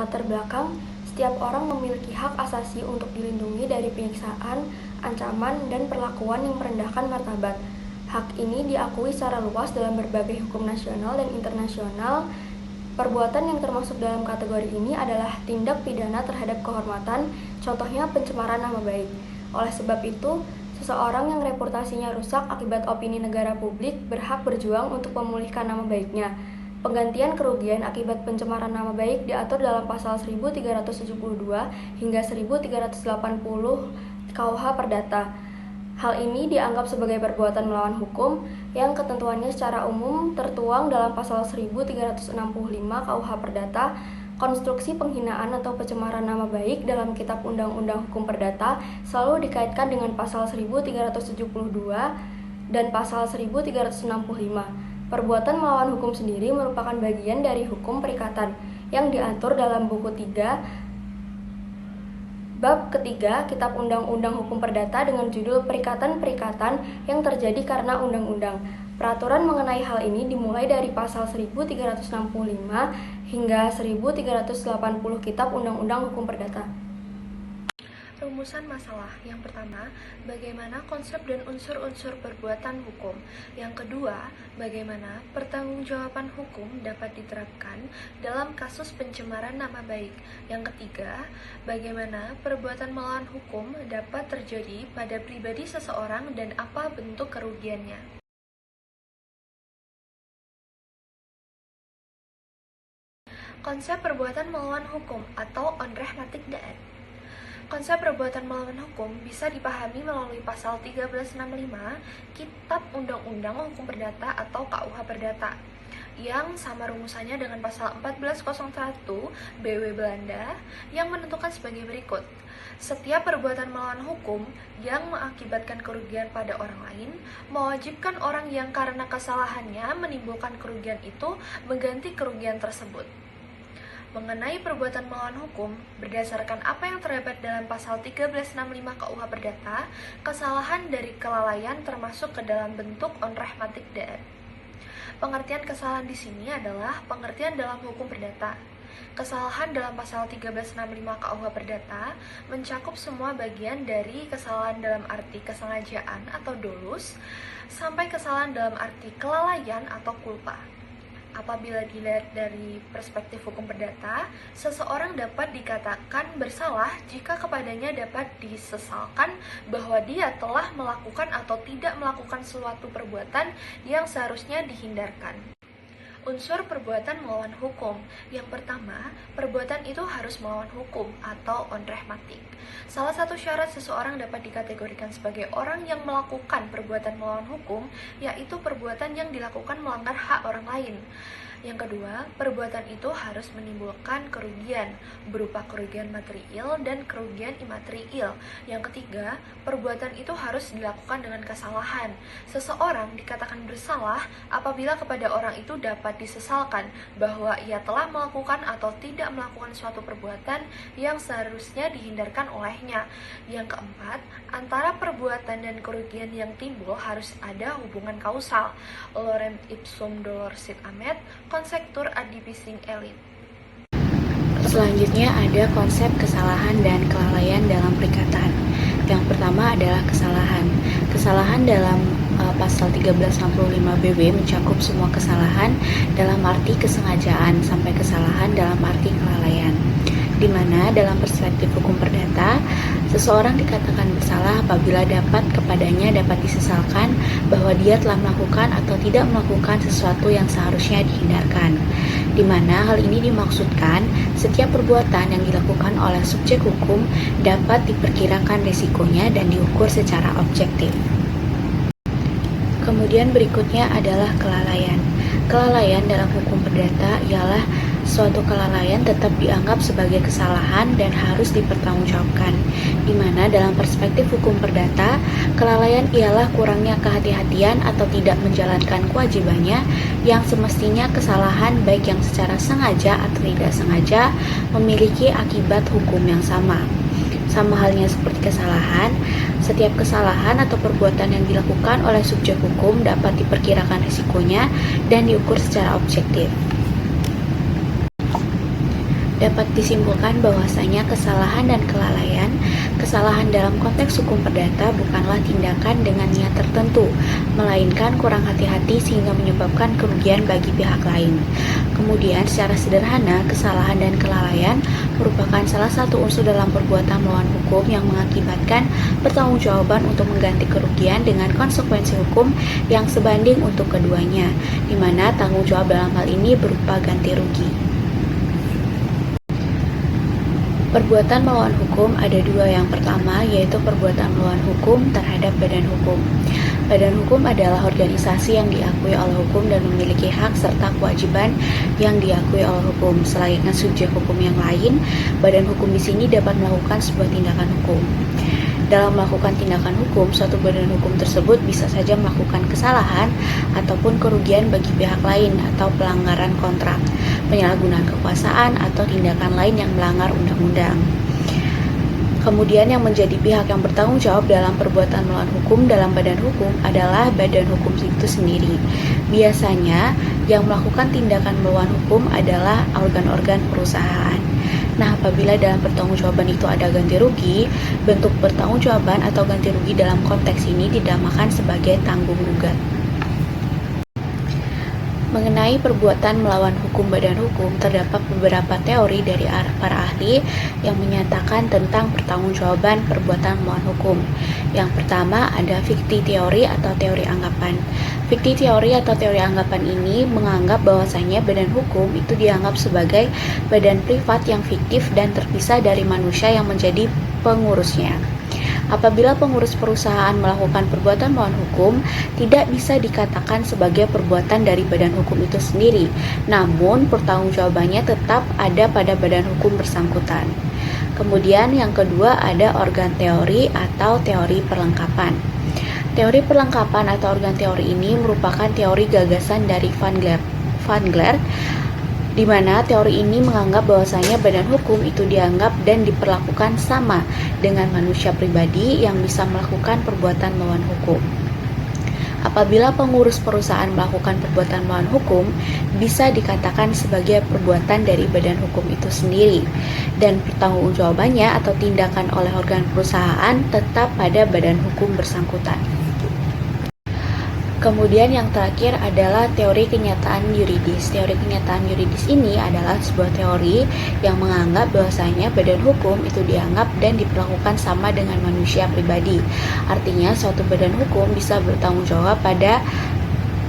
Latar belakang, setiap orang memiliki hak asasi untuk dilindungi dari penyiksaan, ancaman, dan perlakuan yang merendahkan martabat. Hak ini diakui secara luas dalam berbagai hukum nasional dan internasional. Perbuatan yang termasuk dalam kategori ini adalah tindak pidana terhadap kehormatan, contohnya pencemaran nama baik. Oleh sebab itu, seseorang yang reputasinya rusak akibat opini negara publik berhak berjuang untuk memulihkan nama baiknya. Penggantian kerugian akibat pencemaran nama baik diatur dalam pasal 1372 hingga 1380 KUH Perdata. Hal ini dianggap sebagai perbuatan melawan hukum yang ketentuannya secara umum tertuang dalam pasal 1365 KUH Perdata. Konstruksi penghinaan atau pencemaran nama baik dalam Kitab Undang-Undang Hukum Perdata selalu dikaitkan dengan pasal 1372 dan pasal 1365. Perbuatan melawan hukum sendiri merupakan bagian dari hukum perikatan yang diatur dalam buku 3 bab ketiga Kitab Undang-Undang Hukum Perdata dengan judul Perikatan-perikatan yang terjadi karena undang-undang. Peraturan mengenai hal ini dimulai dari pasal 1365 hingga 1380 Kitab Undang-Undang Hukum Perdata. Rumusan masalah. Yang pertama, bagaimana konsep dan unsur-unsur perbuatan hukum. Yang kedua, bagaimana pertanggungjawaban hukum dapat diterapkan dalam kasus pencemaran nama baik. Yang ketiga, bagaimana perbuatan melawan hukum dapat terjadi pada pribadi seseorang dan apa bentuk kerugiannya. Konsep perbuatan melawan hukum atau onrechtmatig daad. Konsep perbuatan melawan hukum bisa dipahami melalui pasal 1365 Kitab Undang-Undang Hukum Perdata atau KUH Perdata yang sama rumusannya dengan pasal 1401 BW Belanda yang menentukan sebagai berikut. Setiap perbuatan melawan hukum yang mengakibatkan kerugian pada orang lain mewajibkan orang yang karena kesalahannya menimbulkan kerugian itu mengganti kerugian tersebut. Mengenai perbuatan melawan hukum, berdasarkan apa yang terdapat dalam pasal 1365 KUH Perdata, kesalahan dari kelalaian termasuk ke dalam bentuk onrechtmatig daad. Pengertian kesalahan di sini adalah pengertian dalam hukum perdata. Kesalahan dalam pasal 1365 KUH Perdata mencakup semua bagian dari kesalahan dalam arti kesengajaan atau dolus sampai kesalahan dalam arti kelalaian atau culpa. Apabila dilihat dari perspektif hukum perdata, seseorang dapat dikatakan bersalah jika kepadanya dapat disesalkan bahwa dia telah melakukan atau tidak melakukan suatu perbuatan yang seharusnya dihindarkan. Unsur perbuatan melawan hukum. Yang pertama, perbuatan itu harus melawan hukum atau onrechtmatig. Salah satu syarat seseorang dapat dikategorikan sebagai orang yang melakukan perbuatan melawan hukum, yaitu perbuatan yang dilakukan melanggar hak orang lain. Yang kedua, perbuatan itu harus menimbulkan kerugian, berupa kerugian material dan kerugian imaterial. Yang ketiga, perbuatan itu harus dilakukan dengan kesalahan. Seseorang dikatakan bersalah apabila kepada orang itu dapat disesalkan bahwa ia telah melakukan atau tidak melakukan suatu perbuatan yang seharusnya dihindarkan olehnya. Yang keempat, antara perbuatan dan kerugian yang timbul harus ada hubungan kausal. Lorem ipsum dolor sit amet, konsektur ad divising elit. Selanjutnya ada konsep kesalahan dan kelalaian dalam perikatan. Yang pertama adalah kesalahan. Kesalahan dalam pasal 1365 BW mencakup semua kesalahan dalam arti kesengajaan sampai kesalahan dalam arti kelalaian. Di mana dalam perspektif hukum perdata, seseorang dikatakan bersalah apabila kepadanya dapat disesalkan bahwa dia telah melakukan atau tidak melakukan sesuatu yang seharusnya dihindarkan. Di mana hal ini dimaksudkan setiap perbuatan yang dilakukan oleh subjek hukum dapat diperkirakan risikonya dan diukur secara objektif. Kemudian berikutnya adalah kelalaian. Kelalaian dalam hukum perdata ialah suatu kelalaian tetap dianggap sebagai kesalahan dan harus dipertanggungjawabkan, di mana dalam perspektif hukum perdata, kelalaian ialah kurangnya kehati-hatian atau tidak menjalankan kewajibannya yang semestinya kesalahan baik yang secara sengaja atau tidak sengaja memiliki akibat hukum yang sama. Sama halnya seperti kesalahan, setiap kesalahan atau perbuatan yang dilakukan oleh subjek hukum dapat diperkirakan risikonya dan diukur secara objektif. Dapat disimpulkan bahwasanya kesalahan dan kelalaian, kesalahan dalam konteks hukum perdata bukanlah tindakan dengan niat tertentu, melainkan kurang hati-hati sehingga menyebabkan kerugian bagi pihak lain. Kemudian, secara sederhana, kesalahan dan kelalaian merupakan salah satu unsur dalam perbuatan melawan hukum yang mengakibatkan pertanggungjawaban untuk mengganti kerugian dengan konsekuensi hukum yang sebanding untuk keduanya, di mana tanggung jawab dalam hal ini berupa ganti rugi. Perbuatan melawan hukum ada dua. Yang pertama yaitu perbuatan melawan hukum terhadap badan hukum. Badan hukum adalah organisasi yang diakui oleh hukum dan memiliki hak serta kewajiban yang diakui oleh hukum. Selayaknya subjek hukum yang lain, badan hukum di sini dapat melakukan sebuah tindakan hukum. Dalam melakukan tindakan hukum, suatu badan hukum tersebut bisa saja melakukan kesalahan ataupun kerugian bagi pihak lain atau pelanggaran kontrak, penyalahgunaan kekuasaan, atau tindakan lain yang melanggar undang-undang. Kemudian yang menjadi pihak yang bertanggung jawab dalam perbuatan melawan hukum dalam badan hukum adalah badan hukum itu sendiri. Biasanya yang melakukan tindakan melawan hukum adalah organ-organ perusahaan. Nah, apabila dalam pertanggungjawaban itu ada ganti rugi, bentuk pertanggungjawaban atau ganti rugi dalam konteks ini dinamakan sebagai tanggung gugat. Mengenai perbuatan melawan hukum badan hukum, terdapat beberapa teori dari para ahli yang menyatakan tentang pertanggungjawaban perbuatan melawan hukum. Yang pertama ada fikti teori atau teori anggapan. Fikti teori atau teori anggapan ini menganggap bahwasanya badan hukum itu dianggap sebagai badan privat yang fiktif dan terpisah dari manusia yang menjadi pengurusnya. Apabila pengurus perusahaan melakukan perbuatan melawan hukum, tidak bisa dikatakan sebagai perbuatan dari badan hukum itu sendiri, namun pertanggungjawabannya tetap ada pada badan hukum bersangkutan. Kemudian yang kedua ada organ teori atau teori perlengkapan. Teori perlengkapan atau organ teori ini merupakan teori gagasan dari Van Glerk, di mana teori ini menganggap bahwasanya badan hukum itu dianggap dan diperlakukan sama dengan manusia pribadi yang bisa melakukan perbuatan melawan hukum. Apabila pengurus perusahaan melakukan perbuatan melawan hukum, bisa dikatakan sebagai perbuatan dari badan hukum itu sendiri, dan pertanggungjawabannya atau tindakan oleh organ perusahaan tetap pada badan hukum bersangkutan. Kemudian yang terakhir adalah teori kenyataan yuridis. Teori kenyataan yuridis ini adalah sebuah teori yang menganggap bahwasanya badan hukum itu dianggap dan diperlakukan sama dengan manusia pribadi. Artinya suatu badan hukum bisa bertanggung jawab pada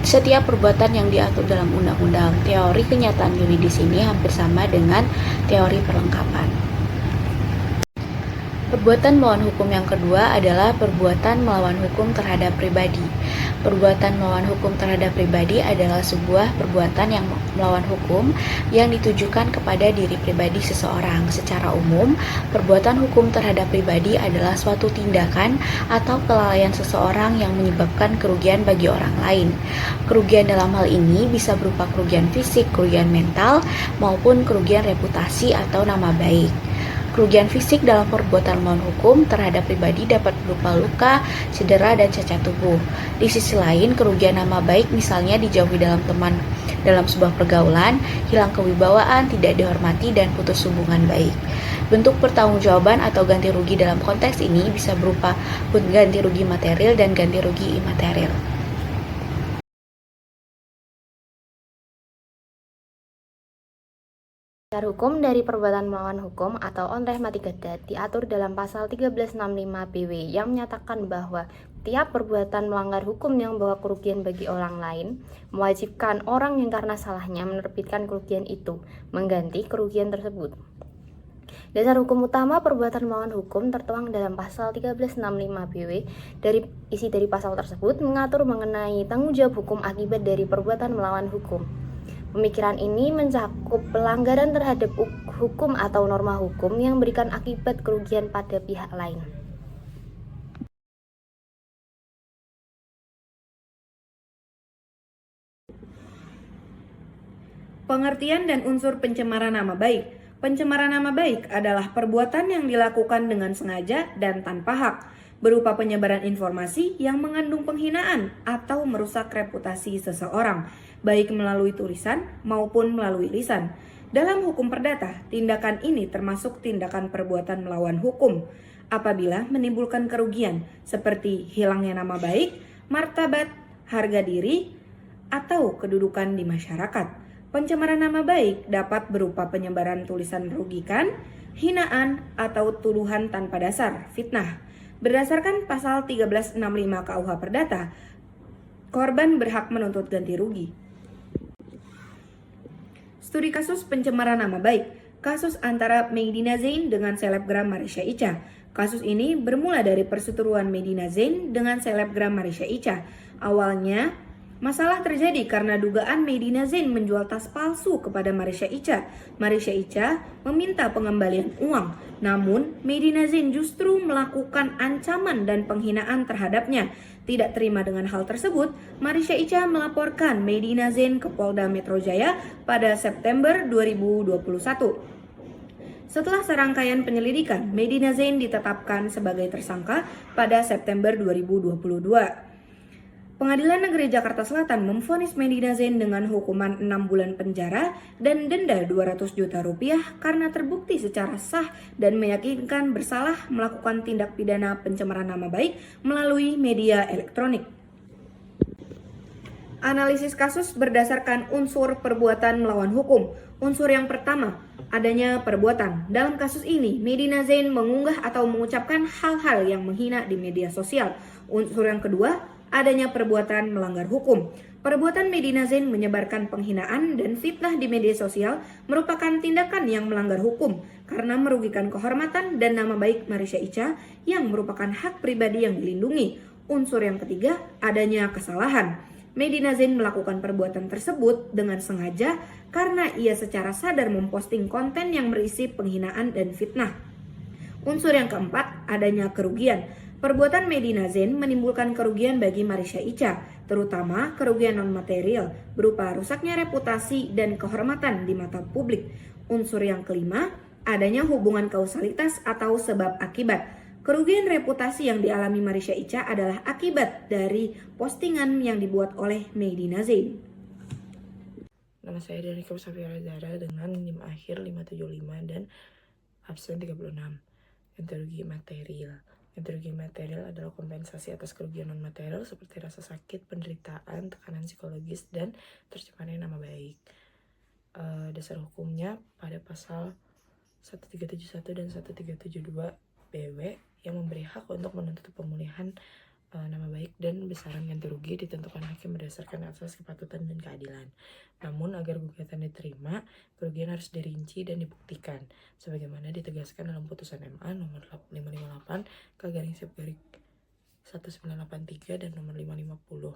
setiap perbuatan yang diatur dalam undang-undang. Teori kenyataan yuridis ini hampir sama dengan teori perlengkapan. Perbuatan melawan hukum yang kedua adalah perbuatan melawan hukum terhadap pribadi. Perbuatan melawan hukum terhadap pribadi adalah sebuah perbuatan yang melawan hukum yang ditujukan kepada diri pribadi seseorang. Secara umum, perbuatan hukum terhadap pribadi adalah suatu tindakan atau kelalaian seseorang yang menyebabkan kerugian bagi orang lain. Kerugian dalam hal ini bisa berupa kerugian fisik, kerugian mental, maupun kerugian reputasi atau nama baik. Kerugian fisik dalam perbuatan melawan hukum terhadap pribadi dapat berupa luka, cedera, dan cacat tubuh. Di sisi lain, kerugian nama baik misalnya dijauhi dalam sebuah pergaulan, hilang kewibawaan, tidak dihormati, dan putus hubungan baik. Bentuk pertanggungjawaban atau ganti rugi dalam konteks ini bisa berupa ganti rugi material dan ganti rugi imaterial. Dasar hukum dari perbuatan melawan hukum atau on rehmatikedat diatur dalam pasal 1365 BW yang menyatakan bahwa tiap perbuatan melanggar hukum yang membawa kerugian bagi orang lain mewajibkan orang yang karena salahnya menerbitkan kerugian itu mengganti kerugian tersebut. Dasar hukum utama perbuatan melawan hukum tertuang dalam pasal 1365 BW. Isi dari pasal tersebut mengatur mengenai tanggung jawab hukum akibat dari perbuatan melawan hukum. Pemikiran ini mencakup pelanggaran terhadap hukum atau norma hukum yang memberikan akibat kerugian pada pihak lain. Pengertian dan unsur pencemaran nama baik. Pencemaran nama baik adalah perbuatan yang dilakukan dengan sengaja dan tanpa hak, berupa penyebaran informasi yang mengandung penghinaan atau merusak reputasi seseorang, baik melalui tulisan maupun melalui lisan. Dalam hukum perdata, tindakan ini termasuk tindakan perbuatan melawan hukum apabila menimbulkan kerugian seperti hilangnya nama baik, martabat, harga diri, atau kedudukan di masyarakat. Pencemaran nama baik dapat berupa penyebaran tulisan merugikan, hinaan, atau tuduhan tanpa dasar, fitnah. Berdasarkan pasal 1365 KUH Perdata, korban berhak menuntut ganti rugi. Studi kasus pencemaran nama baik, kasus antara Medina Zain dengan selebgram Marisha Icha. Kasus ini bermula dari perseteruan Medina Zain dengan selebgram Marisha Icha. Awalnya, masalah terjadi karena dugaan Medina Zain menjual tas palsu kepada Marisha Icha. Marisha Icha meminta pengembalian uang, namun Medina Zain justru melakukan ancaman dan penghinaan terhadapnya. Tidak terima dengan hal tersebut, Marisha Icha melaporkan Medina Zain ke Polda Metro Jaya pada September 2021. Setelah serangkaian penyelidikan, Medina Zain ditetapkan sebagai tersangka pada September 2022. Pengadilan Negeri Jakarta Selatan memvonis Medina Zain dengan hukuman 6 bulan penjara dan denda 200 juta rupiah karena terbukti secara sah dan meyakinkan bersalah melakukan tindak pidana pencemaran nama baik melalui media elektronik. Analisis kasus berdasarkan unsur perbuatan melawan hukum. Unsur yang pertama, adanya perbuatan. Dalam kasus ini, Medina Zain mengunggah atau mengucapkan hal-hal yang menghina di media sosial. Unsur yang kedua, adanya perbuatan melanggar hukum. Perbuatan Medina Zain menyebarkan penghinaan dan fitnah di media sosial merupakan tindakan yang melanggar hukum karena merugikan kehormatan dan nama baik Marisha Icha yang merupakan hak pribadi yang dilindungi. Unsur yang ketiga, adanya kesalahan. Medina Zain melakukan perbuatan tersebut dengan sengaja karena ia secara sadar memposting konten yang berisi penghinaan dan fitnah. Unsur yang keempat, adanya kerugian. Perbuatan Medina Zain menimbulkan kerugian bagi Marisha Icha, terutama kerugian non-material berupa rusaknya reputasi dan kehormatan di mata publik. Unsur yang kelima, adanya hubungan kausalitas atau sebab akibat. Kerugian reputasi yang dialami Marisha Icha adalah akibat dari postingan yang dibuat oleh Medina Zain. Nama saya Danika Safira Zara dengan NIM akhir 575 dan absen 36. Ganti rugi material. Ganti rugi material adalah kompensasi atas kerugian non-material seperti rasa sakit, penderitaan, tekanan psikologis, dan tercemarnya nama baik. Dasar hukumnya pada pasal 1371 dan 1372 BW yang memberi hak untuk menuntut pemulihan nama baik dan besaran ganti rugi ditentukan hakim berdasarkan asas kepatutan dan keadilan. Namun agar gugatan diterima, kerugian harus dirinci dan dibuktikan sebagaimana ditegaskan dalam putusan MA nomor 558/1983 dan nomor 550.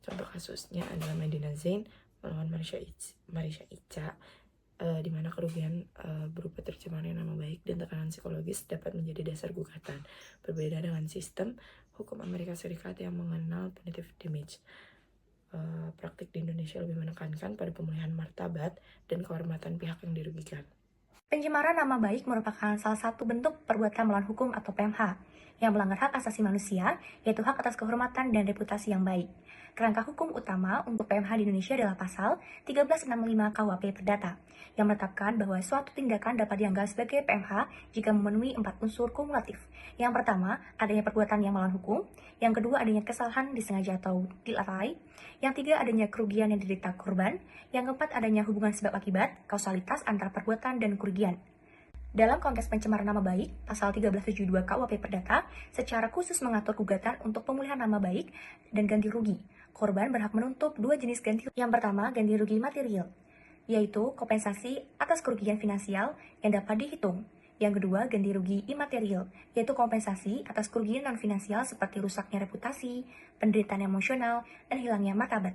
Contoh kasusnya adalah Medina Zain melawan Marisha Icha, di mana kerugian berupa tercemarnya nama baik dan tekanan psikologis dapat menjadi dasar gugatan. Berbeda dengan sistem hukum Amerika Serikat yang mengenal punitive damage. Praktik di Indonesia lebih menekankan pada pemulihan martabat dan kehormatan pihak yang dirugikan. Pencemaran nama baik merupakan salah satu bentuk perbuatan melawan hukum atau PMH yang melanggar hak asasi manusia, yaitu hak atas kehormatan dan reputasi yang baik. Kerangka hukum utama untuk PMH di Indonesia adalah pasal 1365 KUHP Perdata, yang menetapkan bahwa suatu tindakan dapat dianggap sebagai PMH jika memenuhi 4 unsur kumulatif. Yang pertama, adanya perbuatan yang melawan hukum. Yang kedua, adanya kesalahan disengaja atau dilalai. Yang tiga, adanya kerugian yang diderita korban. Yang keempat, adanya hubungan sebab akibat, kausalitas antara perbuatan dan kerugian. Dalam konteks pencemaran nama baik, pasal 1372 KUHP Perdata secara khusus mengatur gugatan untuk pemulihan nama baik dan ganti rugi. Korban berhak menuntut 2 jenis ganti rugi. Yang pertama, ganti rugi material, yaitu kompensasi atas kerugian finansial yang dapat dihitung. Yang kedua, ganti rugi imaterial, yaitu kompensasi atas kerugian non-finansial seperti rusaknya reputasi, penderitaan emosional, dan hilangnya martabat.